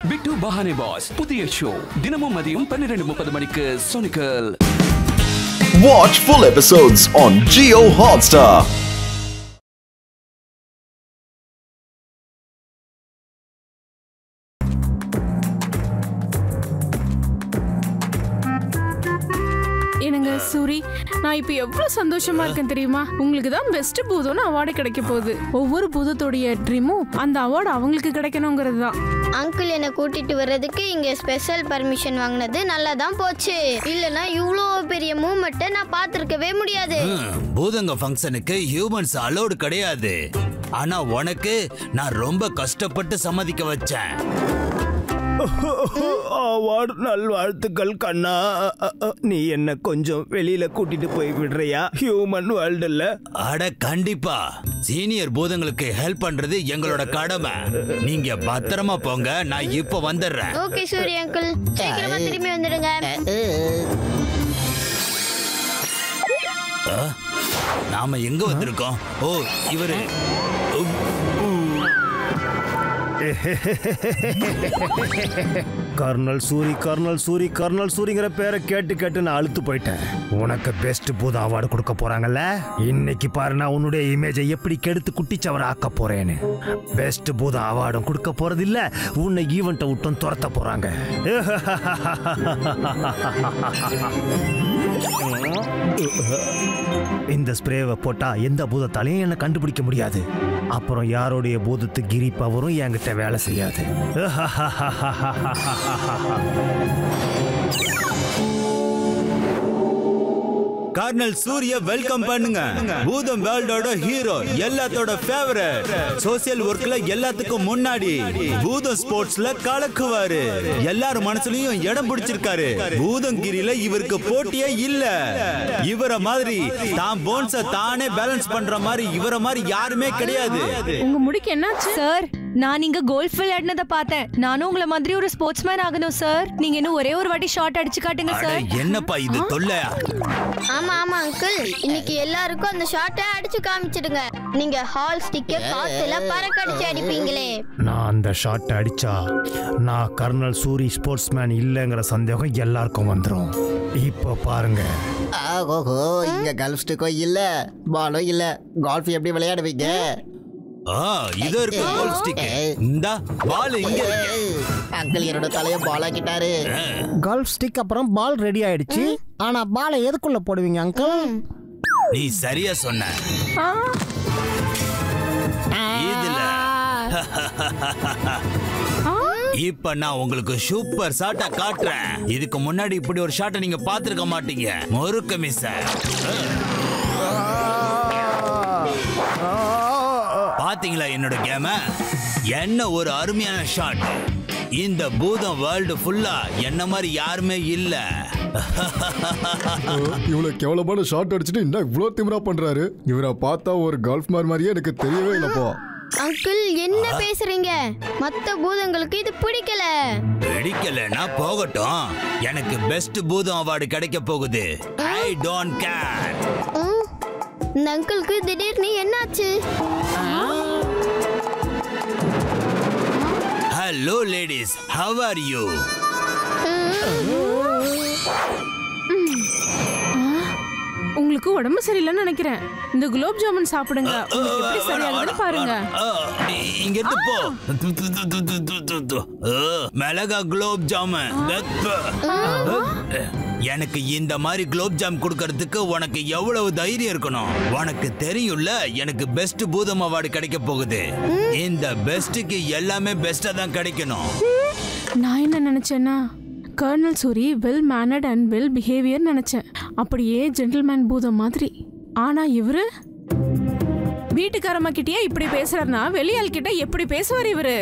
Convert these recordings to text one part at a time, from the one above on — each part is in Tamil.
பிட்டு பஹானே பாஸ் புதிய ஷோ தினமும் மதியம் 12:30 மணிக்கு சோனிக்கல். Watch full episodes on Jio Hotstar. என்னங்க சூரி, நான் இப்போ எவ்வளவு சந்தோஷமா இருக்கேன் தெரியுமா? உங்களுக்கு தான் பெஸ்ட் பூதம்னு அவார்டு கிடைக்க போகுது. ஒவ்வொரு பூதத்தோடைய ட்ரீமும் அந்த அவார்டு அவங்களுக்கு கிடைக்கணுங்கிறது தான். அங்கிள் என்னை கூட்டிட்டு வர்றதுக்கு இங்க ஸ்பெஷல் பர்மிஷன் வாங்கினது நல்லா தான் போச்சு. இல்லைன்னா இவ்வளோ பெரிய மூமெண்ட்டை நான் பார்த்துருக்கவே முடியாது. பூதங்க ஃபங்க்ஷனுக்கு ஹியூமன்ஸ் அலோடு கிடையாது. ஆனா உனக்கு நான் ரொம்ப கஷ்டப்பட்டு சம்மதிக்க வச்சேன். அவார்டு நல்வாழ்த்துக்கள் கண்ணா. நீ என்ன கொஞ்சம் வெளியில கூட்டிட்டு போய் விடுறியா? ஹியூமன் வேர்ல்டுல. அட கண்டிப்பா, சீனியர் பூதங்களுக்கு ஹெல்ப் பண்றது எங்களோட கடமை. நீங்க பத்திரமா போங்க, நான் இப்ப வந்துடுறேன். ஓகே சூரி அங்கிள், சீக்கிரமா திரும்பி வந்துடுங்க. நாம எங்க வந்திருக்கோம்? ஓ, இவரு colonel Suri, colonel Suri, colonel சூரிங்கிற பேரை கேட்டு கேட்டு நான் அழுத்து போயிட்டேன். உனக்கு பெஸ்ட் பூத அவார்டு கொடுக்க போறாங்கல்ல? இன்னைக்கு பாரு நான் உன்னுடைய இமேஜை எப்படி கெடுத்து குட்டிச்சவரை ஆக்க போறேன்னு. பெஸ்ட் பூத அவார்டும் கொடுக்க போறது இல்ல, உன்னை ஈவெண்ட்டை விட்டும் துரத்த போறாங்க. இந்த ஸ்ப்ரேவை போட்டா எந்த பூதத்தாலையும் என்ன கண்டுபிடிக்க முடியாது. அப்புறம் யாருடைய பூதத்து கிரி பவரும் என்கிட்ட வேலை செய்யாது. கர்னல் சூரிய வெல்கம் பண்ணுங்க. பூதம் வேர்ல்டோட ஹீரோ, எல்லாத்தோட ஃபேவரட். சோசியல் ஒர்க்ல எல்லாத்துக்கும் முன்னாடி பூதம் ஸ்போர்ட்ஸ்ல கலக்குவாரு. எல்லாரும் மனசுலயும் இடம் பிடிச்சிருக்காரு. பூதங்கிரியில இவருக்கு போட்டியே இல்ல. இவர மாதிரி தான் போன்ஸ தானே பேலன்ஸ் பண்ற மாதிரி இவர மாதிரி யாருமே கிடையாது. உங்க முடிக்கு என்னாச்சு சார்? நான் இங்க கோல்ஃப் விளையாடுனத பார்த்தேன். நானும் உங்களை மாதிரி ஒரு ஸ்போர்ட்ஸ்மேன் ஆகணும் சார். நீங்க இன்னும் ஒரே ஒரு வாட்டி ஷாட் அடிச்சு காட்டுங்க சார். என்னப்பா இது தொல்லை? ஆமா ஆமா அங்கிள், இன்னைக்கு எல்லாருக்கும் அந்த ஷாட்டை அடிச்சு காமிச்சிடுங்க. நீங்க ஹால் ஸ்டிக்கை காத்துல பறக்க அடிச்சு அடிப்பீங்களே. நான் அந்த ஷாட் அடிச்சா நான் கர்னல் சூரி ஸ்போர்ட்ஸ்மேன் இல்லைங்கிற சந்தேகம் எல்லாருக்கும் வந்துடும். இப்போ பாருங்க. ஓஹோ, இங்க கல்ஃப் ஸ்டிக்கோ இல்ல, பாலோ இல்ல, கால்ஃப் எப்படி விளையாடுவீங்க? இது இருக்கு கோல்ஃப் ஸ்டிக். இந்த பால் இங்க இருக்கு. அங்கிள் என்னோட தலைய பால் ஆக்கிட்டாரு. கால்ஃப் ஸ்டிக் அப்புறம் பால் ரெடி ஆயிடுச்சு. ஆனா பாலை எதுக்குள்ள போடுவீங்க அங்கிள்? நீ சரியா சொன்ன. இதுல இப்ப நான் உங்களுக்கு சூப்பர் ஷாட்டை காட்டுறேன். இதுக்கு முன்னாடி இப்படி ஒரு ஷாட்டை நீங்க பாத்துருக்க மாட்டீங்க. முறுக்கு மிஸ். பாத்தீங்களா என்னோட கேம? என்ன ஒரு அருமையான ஷாட். இந்த பூதம் வேர்ல்டு ஃபுல்லா என்ன மாதிரி யாருமே இல்ல. இவ்வளவு கேவலமான ஷாட் அடிச்சுட்டு என்ன இவ்வளவு திமிரா பண்றாரு? இவரை பார்த்தா ஒரு கால்ஃப் மேன் மாதிரியே எனக்கு தெரியவே இல்லப்பா. அங்கிள் என்ன பேசுறீங்க? மத்த பூதங்களுக்கு இது பிடிக்கலன்னா போகட்டும். எனக்கு பெஸ்ட் பூதம் அவார்டு கிடைக்க போகுது. I don't care. இந்த அங்கிளுக்கு திடீர்னு என்னாச்சு? Hello ladies, how are you? உங்களுக்கு உடம்பு சரியில்லைன்னு நினைக்கிறேன். இந்த குலோப் ஜாமுன் சாப்பிடுங்க, எப்படி சரியாகுதுன்னு பாருங்க. இங்க இருந்து போ. மிளகா குலோப் ஜாமுன். எனக்கு இந்த மாதிரி குலோப் ஜாம் கொடுக்கறதுக்கு உனக்கு எவ்வளவு தைரியம் இருக்கணும்? உனக்கு தெரியும்ல, எனக்கு பெஸ்ட் பூதம் அவார்டு கிடைக்க போகுது. இந்த பெஸ்டுக்கு எல்லாமே பெஸ்டா தான் கிடைக்கணும். நான் என்ன நினைச்சேன்னா, colonel Suri well mannered and well behaviour நினைச்சேன். அப்படியே ஜென்டில்மேன் பூதம் மாதிரி. ஆனா இவரு வீட்டுக்காரம்மா கிட்டயே இப்படி பேசுறாருன்னா வெளியாள் கிட்ட எப்படி பேசுவார் இவரு?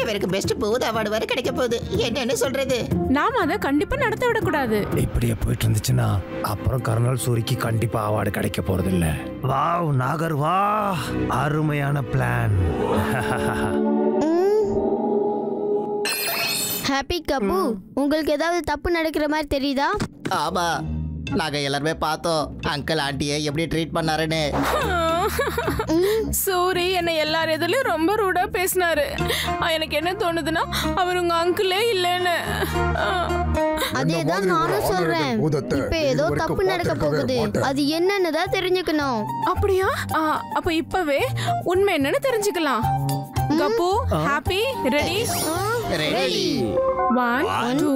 இவருக்கு பெஸ்ட் பூத அவார்டு வர கிடைக்க போகுது. என்னன்னு சொல்றது? நாம அதை கண்டிப்பா நடத்த விடக்கூடாது. இப்படியே போயிட்டு இருந்துச்சுன்னா அப்புறம் கர்னல் சூரிக்கு கண்டிப்பா அவார்டு கிடைக்க போறது இல்ல. வாவ் நாகர், வா, அருமையான பிளான். ஹாப்பி கப்பு, உங்களுக்கு ஏதாவது தப்பு நடக்கிற மாதிரி தெரியுதா? ஆமா, நாங்க எல்லாருமே பார்த்தோம் அங்கிள் ஆண்டியை எப்படி ட்ரீட் பண்ணாருன்னு. சூரி என்னை எல்லார் எதுலயும் ரொம்ப ரூடா பேசினாரு. எனக்கு என்ன தோணுதுன்னா அவர் உங்க அங்கிளே இல்லைன்னு. அதேதான் நானும் சொல்றேன். இப்ப ஏதோ தப்பு நடக்க போகுது. அது என்னன்னு தான் தெரிஞ்சுக்கணும். அப்படியா? அப்ப இப்பவே உண்மை என்னன்னு தெரிஞ்சுக்கலாம். Cup, happy, ready? ரெடி. 1 2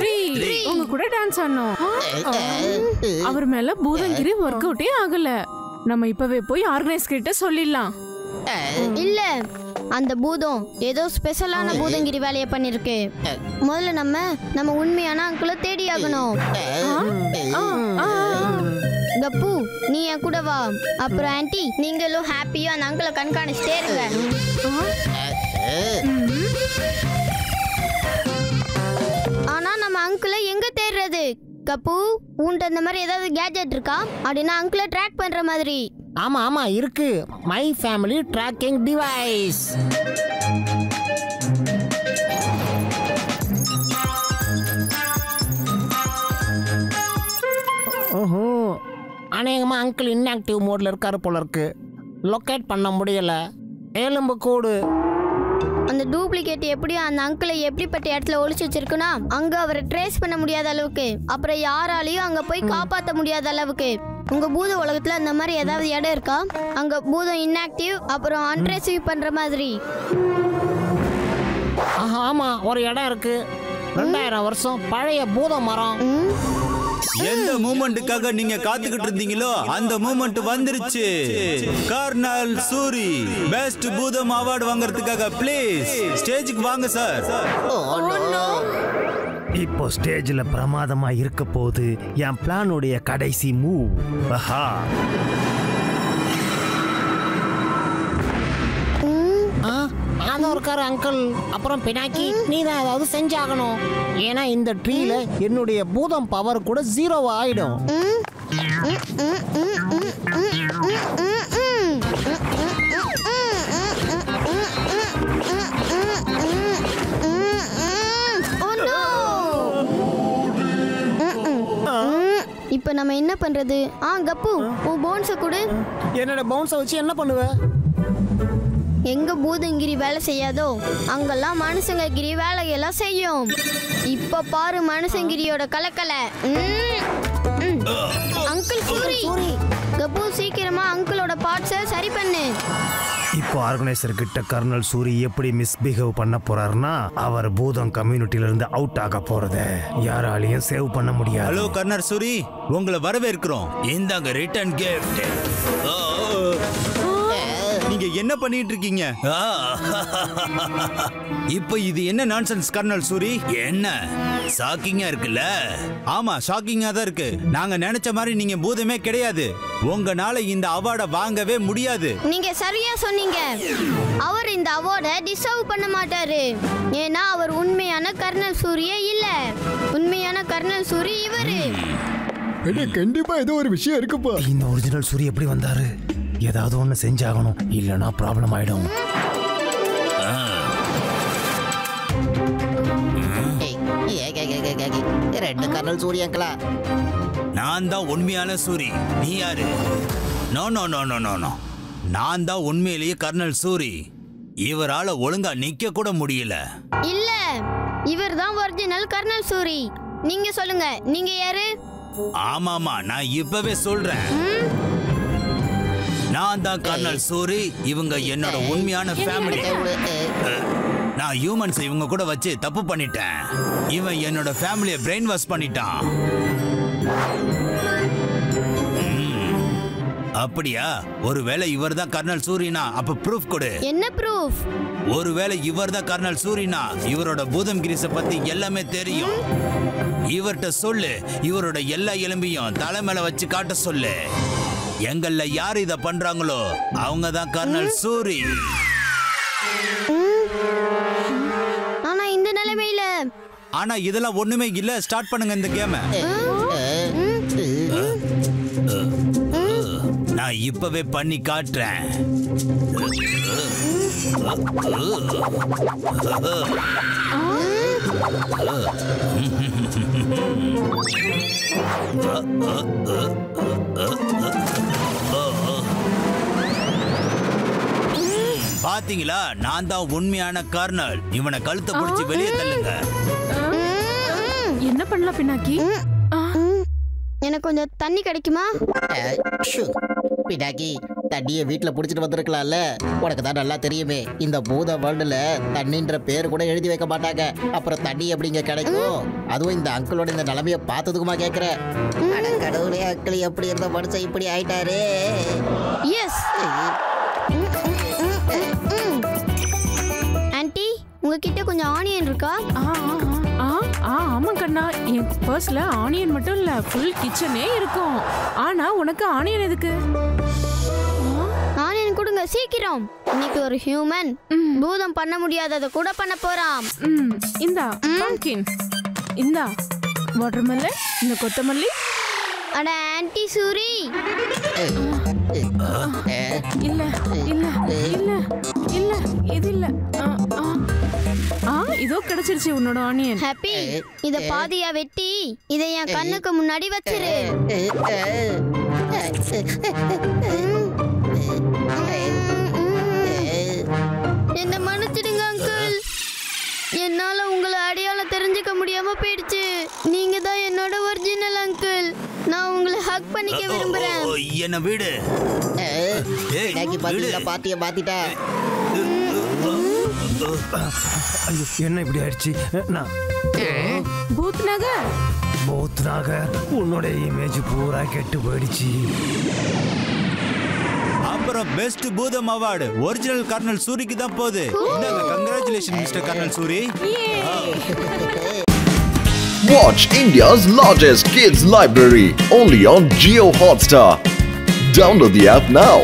3 உங்க கூட டான்ஸ் ஆடணும். அவர் மேல பூதங்கிரி ஒர்க் அவுட்டே ஆகல. நம்ம இப்பவே போய் ஆர்கனைஸ் கிட்ட சொல்லிடலாம். இல்ல, அந்த பூதம் ஏதோ ஸ்பெஷலான பூதங்கிரி வேலையை பண்ணிருக்கு. முதல்ல நம்ம உண்மையான அங்கிளை தேடி ஆகணும். கப்பு, நீ என் கூட வா. அப்புறம் ஆன்ட்டி, நீங்களும் ஹாப்பியா அந்த அங்கிளை கண்காணிச்சுட்டே இருங்க. ஆனா நம்ம அங்கிளை எங்க தேடுறது? கப்பு, உன்ட்ட அந்த மாதிரி ஏதாவது கேஜெட் இருக்கா? அப்படின்னா அங்கிளை ட்ராக் பண்ற மாதிரி. ஆமா இருக்கு. My family tracking device. ஓஹோ, அநேகமா அங்கிள் இன்ஆக்டிவ் மோட்ல இருக்காரு போல இருக்கு. லொக்கேட் பண்ண முடியல. எலும்பு கூடு. அந்த டூப்ளிகேட் எப்படி அந்த அங்கிளை எப்படிப்பட்ட இடத்துல ஒளிச்சு வச்சிருக்குன்னா அங்க அவரை ட்ரேஸ் பண்ண முடியாத அளவுக்கு, அப்புறம் யாராலையும் அங்க போய் காப்பாற்ற முடியாத அளவுக்கு. உங்க பூத உலகத்துல அந்த மாதிரி ஏதாவது இடம் இருக்கா? அங்க பூதம் இன்ஆக்டிவ் அப்புறம் அன்ட்ரேசிவ் பண்ற மாதிரி. ஆமா, ஒரு இடம் இருக்கு. 2000 வருஷம் பழைய பூத மரம். எந்த மூமெண்ட்டுக்காக நீங்க காத்துக்கிட்டு இருந்தீங்களோ அந்த மூமெண்ட் வந்துருச்சு. கர்னல் சூரி பெஸ்ட் பூதம் அவார்டு வாங்குறதுக்காக ப்ளீஸ் ஸ்டேஜுக்கு வாங்க சார். இப்போ ஸ்டேஜ்ல பிரமாதமா இருக்க போது என் பிளானுடைய கடைசி மூவ். அதான் இருக்காரு அங்கிள். அப்புறம் பினாக்கி, நீ தான் ஏதாவது செஞ்சாகணும். ஏன்னா இந்த ட்ரீல என்னுடைய பூதம் பவர் கூட 0 ஆயிடும். இப்ப நம்ம என்ன பண்றது? கப்பு, உன் பவுன்ஸை கொடு. என்னோட பவுன்ஸை வச்சு என்ன பண்ணுவ? எங்க பூதங்கிரி வேலை செய்யாதோ அங்கெல்லாம் மனுஷங்கிரி வேலையெல்லாம் செய்யும். இப்ப பாரு மனுஷங்கிரியோட கலக்கலை. அங்கிள் சூரி, கப்பு சீக்கிரமா அங்கிளோட பார்ட்ஸை சரி பண்ணு. இப்போ ஆர்கனைசர் கிட்ட கர்னல் சூரி எப்படி மிஸ்பிஹேவ் பண்ண போறாருன்னா அவர் பூதம் கம்யூனிட்டில இருந்து அவுட் ஆக போறத யாராலையும் சேவ் பண்ண முடியாது. ஹலோ கர்னல் சூரி, உங்களை வரவேற்கிறோம். இந்தாங்க ரிட்டர்ன் கிஃப்ட். நீங்க என்ன பண்ணிட்டு இருக்கீங்க? இப்போ இது என்ன நான்சென்ஸ் கர்னல் சூரி? என்ன ஷாக்கிங்கா இருக்குல்ல? ஆமா, ஷாக்கிங்கா தான் இருக்கு. நாங்க நினைச்ச மாதிரி நீங்க பூதமே கிடையாது. உங்களால இந்த அவார்டை வாங்கவே முடியாது. நீங்க சரியா சொன்னீங்க. அவர் இந்த அவார்டை டிசர்வ் பண்ண மாட்டாரு. ஏன்னா அவர் உண்மையான கர்னல் சூரியே இல்ல. உண்மையான கர்னல் சூரி இவரு. கண்டிப்பா ஏதோ ஒரு விஷயம் இருக்குப்பா. இந்த ஒரிஜினல் சூரி எப்படி வந்தாரு? ஏதாவது ஒண்ணு செஞ்சாகணும், இல்லனா ப்ராப்ளம் ஆயிடும். ரெண்டு கர்னல் சூரி அங்கிளா? நான் தான் உண்மையான சூரி. நீ யாரு? No no no no no no, நான் தான் உண்மையிலேயே கர்னல் சூரி. இவரால ஒழுங்கா நிக்க கூட முடியல. இல்ல, இவர் தான் ஒரிஜினல் கர்னல் சூரி. நீங்க சொல்லுங்க, நீங்க யாரு? ஆமாமா, நான் இப்பவே சொல்றேன். நான் தான் கர்னல் சூரி. இவங்க என்னோட உண்மையான ஃபேமிலி. நான் ஹியூமன்ஸ் இவங்க கூட வச்சு தப்பு பண்ணிட்டேன். இவன் என்னோட ஃபேமிலியை பிரெயின் வாஷ் பண்ணிட்டான். அப்படியா? ஒருவேளை இவர் தான் கர்னல் சூரினா அப்ப ப்ரூஃப் கொடு. என்ன ப்ரூஃப்? ஒருவேளை இவர் தான் கர்னல் சூரினா இவரோட பூதம் கிரீஸ பத்தி எல்லாமே தெரியும். இவர்கிட்ட சொல்லு, இவரோட எல்லா எலும்பையும் தலை மேல வச்சு காட்ட சொல்லு. எங்கள்ல யார் இத பண்றாங்களோ அவங்க தான் கர்னல் சூரி. ஆனா இந்த நிலைமையில ஆனா இதெல்லாம் ஒண்ணுமே இல்ல. ஸ்டார்ட் பண்ணுங்க இந்த கேம். நான் இப்பவே பண்ணி காட்டுறேன். பாத்தீங்களா, நான் தான் உண்மையான கர்னல். இவனை கழுத்தை பிடிச்சி வெளியே தள்ளுங்க. என்ன பண்ணலாம் பினாக்கி? எனக்கு கொஞ்சம் தண்ணி கிடைக்குமா? பினாக்கி, தண்ணியை வீட்டில் பிடிச்சிட்டு வந்திருக்கலாம்ல. உனக்கு தான் நல்லா தெரியுமே, இந்த பூத வேர்ல்டுல தண்ணின்ற பேர் கூட எழுதி வைக்க மாட்டாங்க. அப்புறம் தண்ணி எப்படிங்க கிடைக்கும்? அதுவும் இந்த அங்கிளோட இந்த நிலைமையை பார்த்ததுக்குமா கேட்குற? கடவுளே, அங்கிள் எப்படி இருந்த மனுஷன் இப்படி ஆயிட்டாரு. எஸ் ஆன்ட்டி, உங்ககிட்ட கொஞ்சம் ஆனியன் இருக்கா? ஆமா கண்ணா, என் பர்ஸ்ல ஆனியன் மட்டும் இல்ல, ஃபுல் கிச்சனே இருக்கும். ஆனா உனக்கு ஆனியன் எதுக்கு? ஆனியன் கொடுங்க சீக்கிரம். இன்னைக்கு ஒரு ஹியூமன் பூதம் பண்ண முடியாததை கூட பண்ண போறான். இந்தா பம்ப்கின், இந்தா வாட்டர்மெலன், இந்த கொத்தமல்லி. அட ஆன்ட்டி சூரி, இல்ல இல்ல இல்ல இல்ல இது இல்ல. இதோ கிடைச்சிருச்சு உன்னோட ஆனியன். ஹாப்பி, இத பாதியா வெட்டி இதை என் கண்ணுக்கு முன்னாடி வச்சிரு. என்ன மன்னிச்சிடுங்க அங்கிள், என்னால உங்களை அடையாளம் தெரிஞ்சுக்க முடியாம போயிடுச்சு. நீங்க தான் என்னோட ஒரிஜினல் அங்கிள். நான் உங்களை ஹக் பண்ணிக்க விரும்புறேன். என்ன வீடு பாத்திய மாத்திட்டா. என்ன இப்படி ஆயிடுச்சு? பூத்னாக உன்னோட இமேஜ் பூரா கெட்டு போயிடுச்சு. அப்புறம் பெஸ்ட் பூதம் அவார்டு ஒரிஜினல் கர்னல் சூரிக்கு தான் போகுது. Congratulation mister colonel Suri. Watch India's largest kids library only on Jio Hotstar. Download the app now.